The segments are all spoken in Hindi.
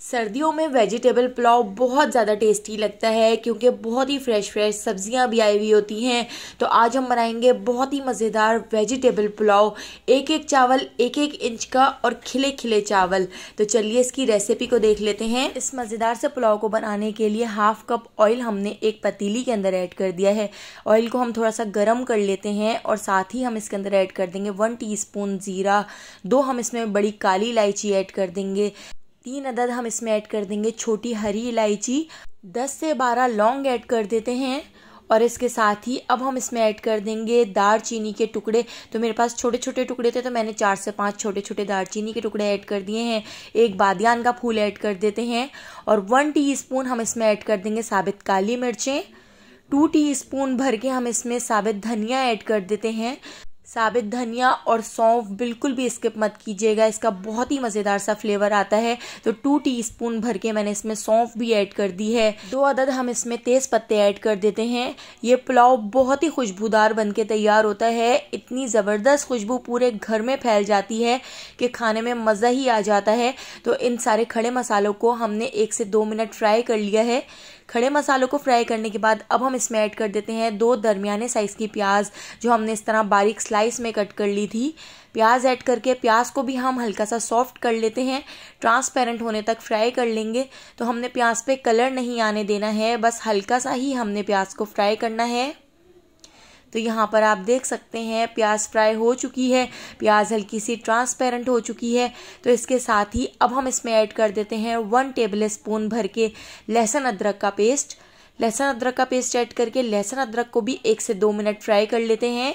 सर्दियों में वेजिटेबल पुलाव बहुत ज़्यादा टेस्टी लगता है क्योंकि बहुत ही फ्रेश सब्जियां भी आई हुई होती हैं। तो आज हम बनाएंगे बहुत ही मज़ेदार वेजिटेबल पुलाव। एक एक चावल 1-1 इंच का और खिले खिले चावल। तो चलिए इसकी रेसिपी को देख लेते हैं। इस मज़ेदार से पुलाव को बनाने के लिए 1/2 कप ऑयल हमने एक पतीली के अंदर ऐड कर दिया है। ऑयल को हम थोड़ा सा गर्म कर लेते हैं और साथ ही हम इसके अंदर ऐड कर देंगे 1 टीस्पून ज़ीरा, 2 हम इसमें बड़ी काली इलायची ऐड कर देंगे, 3 अदद हम इसमें ऐड कर देंगे छोटी हरी इलायची, 10 से 12 लौंग ऐड कर देते हैं और इसके साथ ही अब हम इसमें ऐड कर देंगे दालचीनी के टुकड़े। तो मेरे पास छोटे छोटे टुकड़े थे तो मैंने 4 से 5 छोटे छोटे दालचीनी के टुकड़े ऐड कर दिए हैं। एक बादियान का फूल ऐड कर देते हैं और 1 टीस्पून हम इसमें ऐड कर देंगे साबित काली मिर्चें। 2 टीस्पून भर के हम इसमें साबित धनिया ऐड कर देते हैं। साबित धनिया और सौंफ बिल्कुल भी स्किप मत कीजिएगा, इसका बहुत ही मज़ेदार सा फ्लेवर आता है। तो 2 टीस्पून भर के मैंने इसमें सौंफ भी ऐड कर दी है। 2 अदद हम इसमें तेज़ पत्ते ऐड कर देते हैं। ये पुलाव बहुत ही खुशबूदार बनके तैयार होता है। इतनी ज़बरदस्त खुशबू पूरे घर में फैल जाती है कि खाने में मज़ा ही आ जाता है। तो इन सारे खड़े मसालों को हमने 1 से 2 मिनट फ्राई कर लिया है। खड़े मसालों को फ्राई करने के बाद अब हम इसमें ऐड कर देते हैं 2 दरमियाने साइज़ की प्याज, जो हमने इस तरह बारीक स्लाइस में कट कर ली थी। प्याज ऐड करके प्याज को भी हम हल्का सा सॉफ्ट कर लेते हैं, ट्रांसपेरेंट होने तक फ्राई कर लेंगे। तो हमने प्याज पे कलर नहीं आने देना है, बस हल्का सा ही हमने प्याज को फ्राई करना है। तो यहाँ पर आप देख सकते हैं प्याज फ्राई हो चुकी है, प्याज हल्की सी ट्रांसपेरेंट हो चुकी है। तो इसके साथ ही अब हम इसमें ऐड कर देते हैं 1 टेबल स्पून भर के लहसुन अदरक का पेस्ट। लहसुन अदरक का पेस्ट ऐड करके लहसुन अदरक को भी 1 से 2 मिनट फ्राई कर लेते हैं।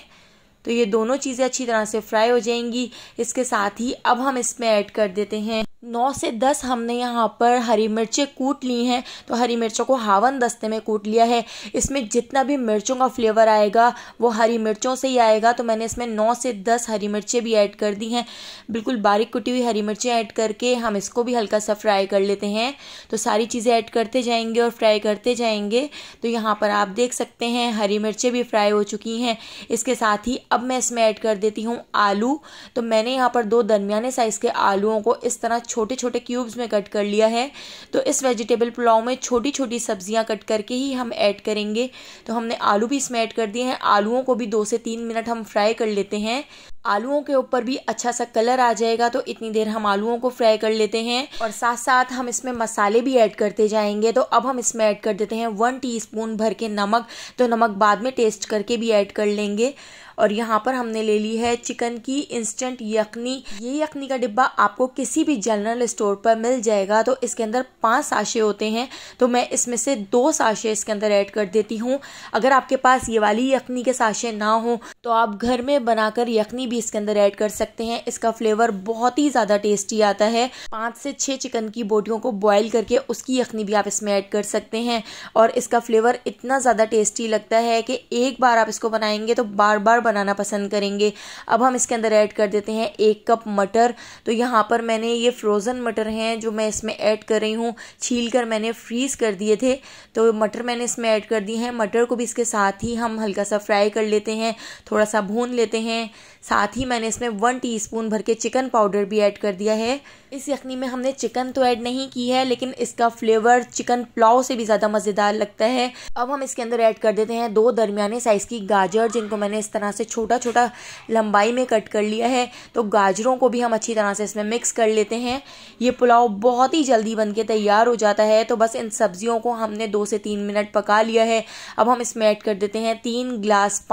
तो ये दोनों चीज़ें अच्छी तरह से फ्राई हो जाएंगी। इसके साथ ही अब हम इसमें ऐड कर देते हैं 9 से 10 हमने यहाँ पर हरी मिर्चें कूट ली हैं। तो हरी मिर्चों को हावन दस्ते में कूट लिया है। इसमें जितना भी मिर्चों का फ्लेवर आएगा वो हरी मिर्चों से ही आएगा। तो मैंने इसमें 9 से 10 हरी मिर्चें भी ऐड कर दी हैं। बिल्कुल बारीक कुटी हुई हरी मिर्चें ऐड करके हम इसको भी हल्का सा फ्राई कर लेते हैं। तो सारी चीज़ें ऐड करते जाएंगे और फ्राई करते जाएंगे। तो यहाँ पर आप देख सकते हैं हरी मिर्चें भी फ्राई हो चुकी हैं। इसके साथ ही अब मैं इसमें ऐड कर देती हूँ आलू। तो मैंने यहाँ पर 2 दरमियाने साइज़ के आलूओं को इस तरह छोटे छोटे क्यूब्स में कट कर लिया है। तो इस वेजिटेबल पुलाव में छोटी छोटी सब्जियां कट करके ही हम ऐड करेंगे। तो हमने आलू भी इसमें ऐड कर दिए हैं। आलूओं को भी 2 से 3 मिनट हम फ्राई कर लेते हैं। आलूओं के ऊपर भी अच्छा सा कलर आ जाएगा, तो इतनी देर हम आलूओं को फ्राई कर लेते हैं और साथ साथ हम इसमें मसाले भी ऐड करते जाएंगे। तो अब हम इसमें ऐड कर देते हैं 1 टीस्पून भर के नमक। तो नमक बाद में टेस्ट करके भी ऐड कर लेंगे। और यहाँ पर हमने ले ली है चिकन की इंस्टेंट यखनी। ये यखनी का डिब्बा आपको किसी भी जनरल स्टोर पर मिल जाएगा। तो इसके अंदर 5 साशे होते हैं, तो मैं इसमें से 2 साशे इसके अंदर ऐड कर देती हूँ। अगर आपके पास ये वाली यखनी के साशे ना हो तो आप घर में बनाकर यखनी भी इसके अंदर ऐड कर सकते हैं। इसका फ्लेवर बहुत ही ज़्यादा टेस्टी आता है। 5 से 6 चिकन की बोटियों को बॉईल करके उसकी यखनी भी आप इसमें ऐड कर सकते हैं और इसका फ्लेवर इतना ज़्यादा टेस्टी लगता है कि एक बार आप इसको बनाएंगे तो बार बार बनाना पसंद करेंगे। अब हम इसके अंदर ऐड कर देते हैं 1 कप मटर। तो यहाँ पर मैंने ये फ्रोज़न मटर हैं जो मैं इसमें ऐड कर रही हूँ, छील कर मैंने फ्रीज़ कर दिए थे। तो मटर मैंने इसमें ऐड कर दिए हैं। मटर को भी इसके साथ ही हम हल्का सा फ्राई कर लेते हैं, थोड़ा सा भून लेते हैं। साथ ही मैंने इसमें 1 टीस्पून भर के चिकन पाउडर भी ऐड कर दिया है। इस यखनी में हमने चिकन तो ऐड नहीं की है, लेकिन इसका फ्लेवर चिकन पुलाव से भी ज़्यादा मज़ेदार लगता है। अब हम इसके अंदर ऐड कर देते हैं 2 दरमियाने साइज़ की गाजर, जिनको मैंने इस तरह से छोटा छोटा लंबाई में कट कर लिया है। तो गाजरों को भी हम अच्छी तरह से इसमें मिक्स कर लेते हैं। ये पुलाव बहुत ही जल्दी बनके तैयार हो जाता है। तो बस इन सब्जियों को हमने 2 से 3 मिनट पका लिया है। अब हम इसमें ऐड कर देते हैं 3 गिलास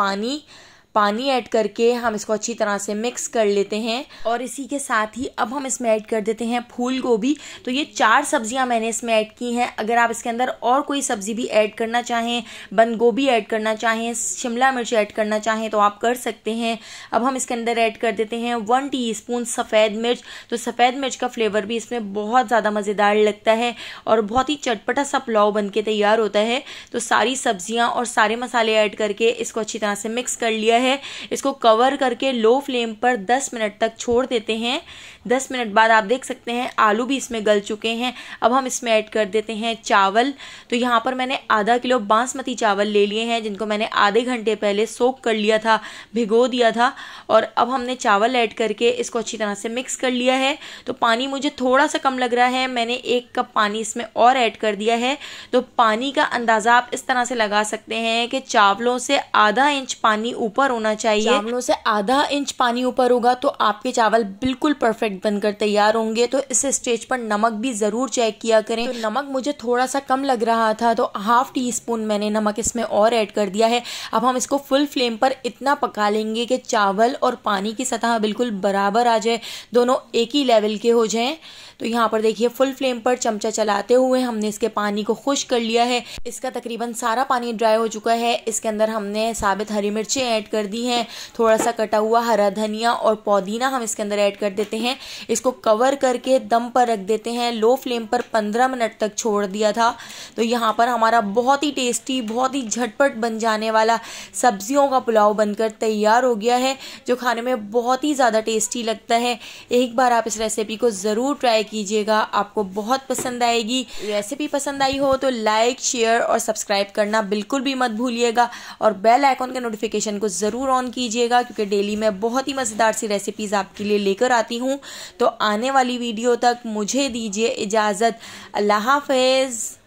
पानी ऐड करके हम इसको अच्छी तरह से मिक्स कर लेते हैं। और इसी के साथ ही अब हम इसमें ऐड कर देते हैं फूल गोभी। तो ये 4 सब्जियां मैंने इसमें ऐड की हैं। अगर आप इसके अंदर और कोई सब्जी भी ऐड करना चाहें, बंद गोभी ऐड करना चाहें, शिमला मिर्च ऐड करना चाहें तो आप कर सकते हैं। अब हम इसके अंदर ऐड कर देते हैं 1 टीस्पून सफ़ेद मिर्च। तो सफ़ेद मिर्च का फ्लेवर भी इसमें बहुत ज़्यादा मज़ेदार लगता है और बहुत ही चटपटा सा पुलाव बन के तैयार होता है। तो सारी सब्जियाँ और सारे मसाले ऐड करके इसको अच्छी तरह से मिक्स कर लिया है। इसको कवर करके लो फ्लेम पर 10 मिनट तक छोड़ देते हैं। 10 मिनट बाद आप देख सकते हैं आलू भी इसमें गल चुके हैं। अब हम इसमें ऐड कर देते हैं चावल। तो यहाँ पर मैंने आधा किलो बासमती चावल ले लिए हैं, जिनको मैंने आधे घंटे पहले सोक कर लिया था, भिगो दिया था। और अब हमने चावल ऐड करके इसको अच्छी तरह से मिक्स कर लिया है। तो पानी मुझे थोड़ा सा कम लग रहा है, मैंने 1 कप पानी इसमें और ऐड कर दिया है। तो पानी का अंदाज़ा आप इस तरह से लगा सकते हैं कि चावलों से आधा इंच पानी ऊपर होना चाहिए। चावलों से आधा इंच पानी ऊपर होगा तो आपके चावल बिल्कुल परफेक्ट बनकर तैयार होंगे। तो इस स्टेज पर नमक भी ज़रूर चेक किया करें। तो नमक मुझे थोड़ा सा कम लग रहा था, तो ½ टीस्पून मैंने नमक इसमें और ऐड कर दिया है। अब हम इसको फुल फ्लेम पर इतना पका लेंगे कि चावल और पानी की सतह बिल्कुल बराबर आ जाए, दोनों एक ही लेवल के हो जाएं। तो यहाँ पर देखिए फुल फ्लेम पर चमचा चलाते हुए हमने इसके पानी को खुश्क कर लिया है। इसका तकरीबन सारा पानी ड्राई हो चुका है। इसके अंदर हमने साबित हरी मिर्चें ऐड कर दी हैं, थोड़ा सा कटा हुआ हरा धनिया और पुदीना हम इसके अंदर ऐड कर देते हैं। इसको कवर करके दम पर रख देते हैं। लो फ्लेम पर 15 मिनट तक छोड़ दिया था। तो यहाँ पर हमारा बहुत ही टेस्टी, बहुत ही झटपट बन जाने वाला सब्जियों का पुलाव बनकर तैयार हो गया है, जो खाने में बहुत ही ज़्यादा टेस्टी लगता है। एक बार आप इस रेसिपी को ज़रूर ट्राई कीजिएगा, आपको बहुत पसंद आएगी। रेसिपी पसंद आई हो तो लाइक, शेयर और सब्सक्राइब करना बिल्कुल भी मत भूलिएगा, और बेल आइकॉन के नोटिफिकेशन को ज़रूर ऑन कीजिएगा, क्योंकि डेली मैं बहुत ही मज़ेदार सी रेसिपीज़ आपके लिए लेकर आती हूँ। तो आने वाली वीडियो तक मुझे दीजिए इजाज़त। अल्लाह हाफ़िज़।